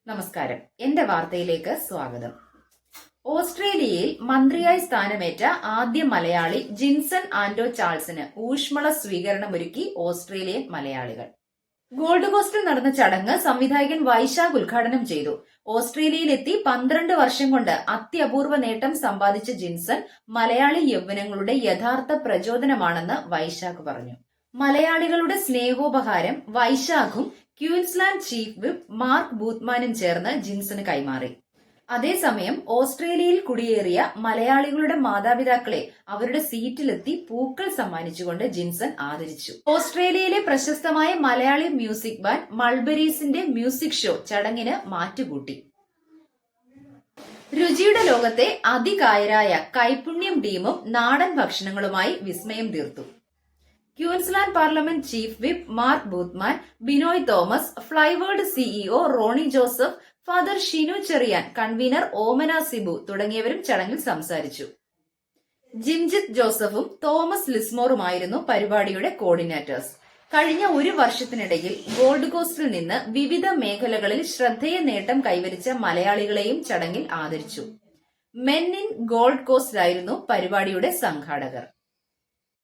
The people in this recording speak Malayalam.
നമസ്കാരം. എന്റെ വാർത്തയിലേക്ക് സ്വാഗതം. ഓസ്ട്രേലിയയിൽ മന്ത്രിയായി സ്ഥാനമേറ്റ ആദ്യ മലയാളി ജിൻസൺ ആന്റോ ചാൾസിന് ഊഷ്മള സ്വീകരണമൊരുക്കി ഓസ്ട്രേലിയൻ മലയാളികൾ. ഗോൾഡ് കോസ്റ്റിൽ നടന്ന ചടങ്ങ് സംവിധായകൻ വൈശാഖ് ഉദ്ഘാടനം ചെയ്തു. ഓസ്ട്രേലിയയിലെത്തി 12 വർഷം കൊണ്ട് അത്യപൂർവ നേട്ടം സമ്പാദിച്ച ജിൻസൺ മലയാളി യൗവനങ്ങളുടെ യഥാർത്ഥ പ്രചോദനമാണെന്ന് വൈശാഖ് പറഞ്ഞു. മലയാളികളുടെ സ്നേഹോപഹാരം വൈശാഖും ക്യൂൻസ്ലാൻഡ് ചീഫ് വിപ്പ് മാർക്ക് ബൂത്ത്മാനും ചേർന്ന് ജിൻസന് കൈമാറി. അതേസമയം ഓസ്ട്രേലിയയിൽ കുടിയേറിയ മലയാളികളുടെ മാതാപിതാക്കളെ അവരുടെ സീറ്റിലെത്തി പൂക്കൾ സമ്മാനിച്ചുകൊണ്ട് ജിൻസൺ ആദരിച്ചു. ഓസ്ട്രേലിയയിലെ പ്രശസ്തമായ മലയാളി മ്യൂസിക് ബാൻഡ് മൾബരീസിന്റെ മ്യൂസിക് ഷോ ചടങ്ങിന് മാറ്റുകൂട്ടി. രുചിയുടെ ലോകത്തെ അതികായരായ കൈപുണ്യം ടീമും നാടൻ ഭക്ഷണങ്ങളുമായി വിസ്മയം തീർത്തു. Queensland parliament chief whip Mark Boothman, Binoy Thomas, Flyward CEO Rony Joseph, father Shinu Cherian, convener Omana Sibu തുടങ്ങിയവരും ചടങ്ങിൽ സംസാരിച്ചു. ജിംജിത്ത് ജോസഫും തോമസ് ലിസ്മോറുമായിരുന്നു പരിപാടിയുടെ കോർഡിനേറ്റേഴ്സ്. കഴിഞ്ഞ ഒരു വർഷത്തിനിടയിൽ ഗോൾഡ് കോസ്റ്റിൽ നിന്ന് വിവിധ മേഖലകളിൽ ശ്രദ്ധേയ നേട്ടം കൈവരിച്ച മലയാളികളെയും ചടങ്ങിൽ ആദരിച്ചു. മെൻ ഇൻ ഗോൾഡ് കോസ്റ്റിലായിരുന്നു പരിപാടിയുടെ സംഘാടകർ.